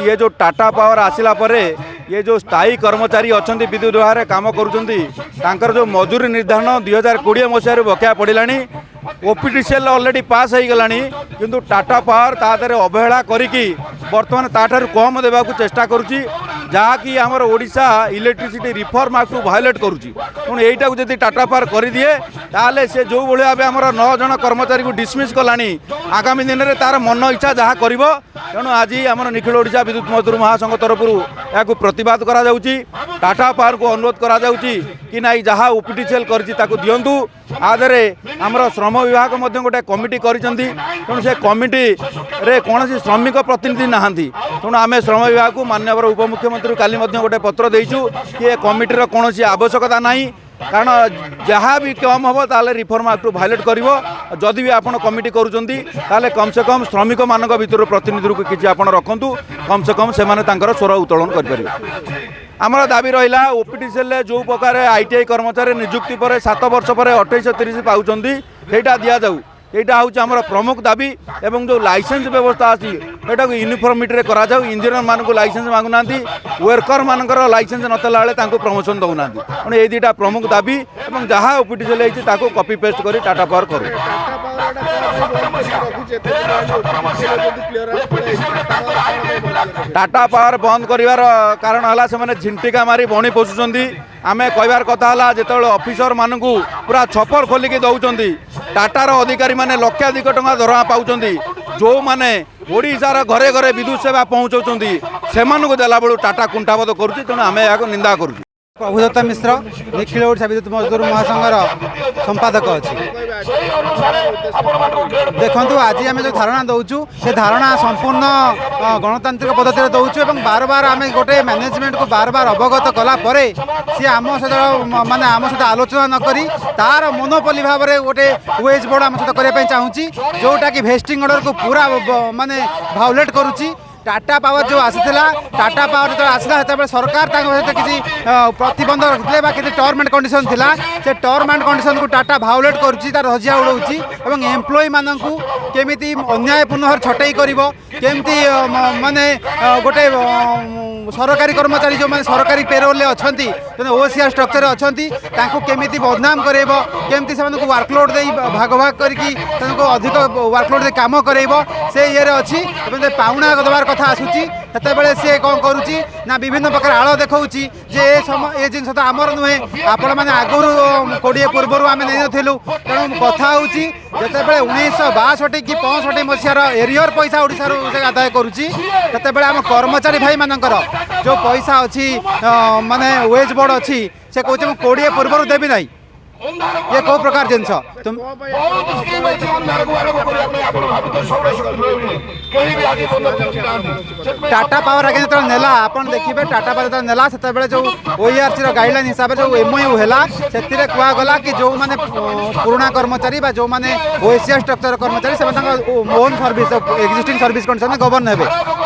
ये जो टाटा पावर आसिला परे ये जो स्थायी कर्मचारी अच्छा विद्युत विभाग काम कर जो मजूरी निर्धारण 2020 मसीह बकेया पड़ा ओपीडीसीएल ऑलरेडी पास हो गला किंतु टाटा पावर तादर अवहेला करी बर्तमान ताठार कम देवा चेष्टा करुच्ची जहाँकि आमर ओडिशा इलेक्ट्रिसिटी रिफॉर्म एक्ट को वायोलेट करुच्ची तेणु यहीटा जब टाटा पावर कर दिए ताले से जो भाव आम 9 जन कर्मचारी को डिसमिस कलानी आगामी दिन में तार मन इच्छा जहाँ कर तेणु आज आम निखिल ओडिशा विद्युत मजदूर महासंघ तरफ या प्रतिवाद करा टाटा पावर को अनुरोध करा कि नाई जहाँ ओपीडीसीएल करंतु आदरे आमर श्रम विभाग गोटे कमिटी करूँ से कमिटी रे कौन श्रमिक प्रतिनिधि नहांती तेणु आम श्रम विभाग को माननीय उपमुख्यमंत्री काली पत्र पत्र देचु कि कमिटीर कौन आवश्यकता ना कारण जहाँ भी कम हम ताले रिफॉर्म एक्ट वायोलेट कर जदि भी आप कमिटी करुँचे कम से कम श्रमिक मान भर प्रतिनिधि को किसी आप रखु कम से कम से स्वर उत्तोलन करें। आमर दाबी रहा ओपीडीसीएल जो प्रकार आईटीआई कर्मचारी नियुक्ति पर 7 वर्ष पर 28-30 पाँच सेटा दि जाऊ यहाँ हूँ आम प्रमुख दाबी एवं जो लाइसेंस व्यवस्था अच्छी को यूनिफॉर्मिटी करा इंजीनियर मान को लाइसेंस मांगुना वर्कर मानकर लाइसेंस नतला बेले प्रमोशन दौना तेणु ये दुटा प्रमुख दाबी और जहाँ ओपीडीसीएल होती कॉपी पेस्ट कर टाटा पावर करूँ। टाटा पावर बंद कर कारण है से झिंटिका मारी बणी पोषुंट आम कहबार कथा जो ऑफिसर मानू पूरा छपर खोलिकी दौरान टाटार अधिकारी माने लक्षाधिक टंका दरमा पाँच जो मैंने ओडिशार घरे घरे विद्युत सेवा पहुँचाऊँच से देला बेलू टाटा कुंठाबोध करुच्ची तेणु आम यहाँ निंदा करुँ। प्रभुदत्त मिश्र निखिल ओडिशा विद्युत मजदूर महासंघर संपादक अच्छी देखु आज आम जो धारणा दौचु से धारणा संपूर्ण गणतांत्रिक पद्धति दौचु और बार बार आम गोटे मैनेजमेंट को बार बार अवगत कलापर सी आम सहित माने आम सहित आलोचना नक तार मोनोपोली भाव में गोटे वेज बोर्ड आम सहित करने चाहूँगी जोटा कि वेस्टिंग ऑर्डर को पूरा माने वायोलेट करुच्ची। टाटा पावर जो आसाला टाटा पावर जो आसला से सरकार सहित किसी प्रतिबंध रखते किसी टर्म एंड कंडीशन थिला से टर्म एंड कंडीशन को टाटा वायोलेट करुच्ची तार हजिया उड़ाऊँगी और एम्प्लॉय मानक केमिति अन्यायपूर्ण छटई करमती माने गोटे सरकारी कर्मचारी जो मैंने सरकारी पेरोल अच्छा जो ओसीआर स्ट्रक्चर अच्छा केमिति बदनाम करेब केमती से वर्कलोड दे भाग भाग करके अधिक वर्कलोड दे काम करेब से ये अच्छी पाउना दबार कथा आसूची से सी कौन करुच्ची ना विभिन्न प्रकार आड़ देखा ये जिन तो आमर नुहे आपण मैंने आगुरी 20 पूर्व आम नहीं तेणु कथा हूँ जिते 1962 कि 65 मसीहार एरियर पैसा ओडिशार आदाय करुच्ची से आम कर्मचारी भाई मानकर जो पैसा अच्छी माने वेज बोर्ड अच्छी से कहे 20 पूर्व देवी ना ये कौ प्रकार जिनस तुम टाटा पावर आगे जो नेला आप देखिए टाटा पावर जो नेला से जो ओईआरसी गाइडलाइन हिसाब से जो एमओयू है से कहगला कि जो मैंने पुराना कर्मचारी जो मैंने ओएसीआर स्ट्रक्चर कर्मचारी से own service existing service condition में गवर्न हे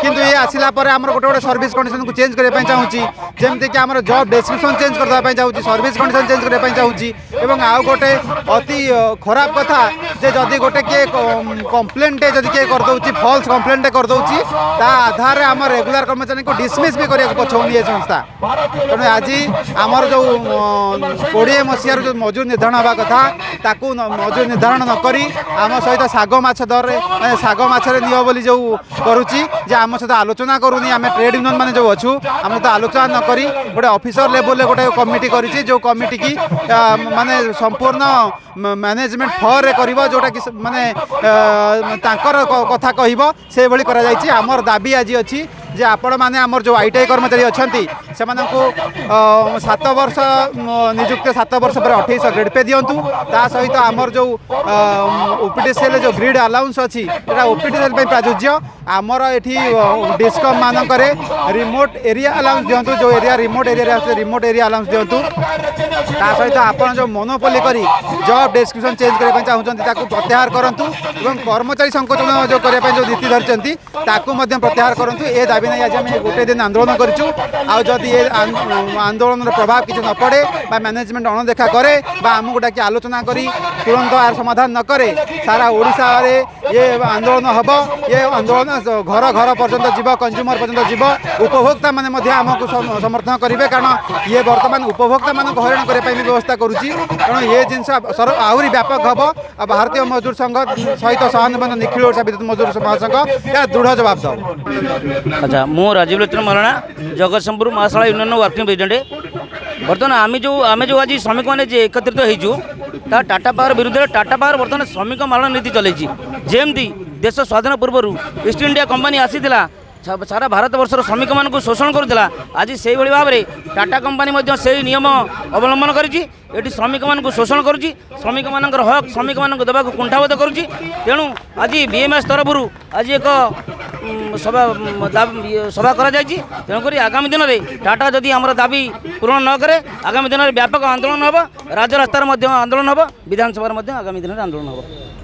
किंतु ये आसला गोटे गोटे सर्विस कंडीशन को चेंज करने चाहूँगी जमीक कि आम जॉब डेस्क्रिप्शन चेंज करने चाहूँगी सर्विस कंडीशन चेंज करने चाहूँगी एवं आउ गोटे अति खराब कथा जे जदि गोटे किए कंप्लेंटे जदि किए करदे फल्स कंप्लेंटे करदे आधार आम रेगुलर कर्मचारी को डिसमिस भी करने पछौनी ये संस्था तेणु आज आमर जो 20 मसीहार जो मजूर निर्धारण हवा कथा ताकू मजूर निर्धारण नक आम सहित साग माछ दर साग मछरे नियो बोली जो करुच्ची जे आम सहित आलोचना करूनी आम ट्रेड यूनियन मैंने जो अच्छू आम सहित आलोचना नक गोटे ऑफिसर लेवल गोटे कमिटी करी जो कमिटी की माने संपूर्ण मैनेजमेंट फर कर जोटा कि माने कथा कह से भली करा जायछि। आमर दाबी आज अच्छी जे आपण मैंने आमर जो आईटीआई कर्मचारी अच्छा से 7 वर्ष नियुक्त 7 वर्ष पर 28 ग्रेड पे दिंतु ता सहित आमर जो ओपीडीसीएल जो ग्रिड अलाउंस अच्छी ओपीडीसीएल प्राजुज्य आमर एठी डिस्कम मानक रिमोट एरिया अलाउंस दिंतु जो area remote area remote area allowance दिंतु ता सहित आपण जो मोनोपोली करी जॉब डेस्क्रिप्शन चेंज करने चाहते प्रत्याहार करूँ और कर्मचारी संकोचन जो करने जो नीति धरती प्रत्याहार करूँ ए दाबी नहीं आज आम गोटे दिन आंदोलन करूँ जदि ये आंदोलन प्रभाव किसी न पड़े मैनेजमेंट अणदेखा करे आमको डाकी आलोचना करी तुरंत यार समाधान न करे सारा ओडिशा रे ये आंदोलन हम ये आंदोलन घर घर पर्यंत जीव कंज्यूमर पर्यंत जीव उपभोक्ता माने आमको समर्थन करेंगे कारण ये बर्तमान उपभोक्ता मान हईराण करने व्यवस्था करुच्ची तेणु ये जिन आहरी व्यापक हम भारतीय मजदूर संघ सहित सहानुभूति निखिल ओडिशा विद्युत मजदूर महासंघ या दृढ़ जवाब दो। अच्छा मु Rajiv Lochan मराणा Jagatsinghpur महाशाला union working president बर्तमान आम जो आज श्रमिक मैंने एकत्रित होइछु ता टाटा पावर विरुद्ध टाटा पावर बर्तमान श्रमिक मारण नीति चलैछि जेमती देश स्वाधीन पूर्व ईस्ट इंडिया कंपनी आसीथिला सारा भारत वर्षर श्रमिक मानक शोषण करुला आज से भाव में टाटा कंपानी से नियम अवलंबन करी श्रमिक मानक शोषण करुच्ची श्रमिक मान हक श्रमिक मान देवा कुंठाबोध करुच्ची तेणु आज बीएमएस तरफ आज एक सभा करा तेणुक आगामी दिन में टाटा जदि आम दाबी पूरण न करे आगामी दिन में व्यापक आंदोलन हम राजरास्तार आंदोलन हम विधानसभा आगामी दिन में आंदोलन हम।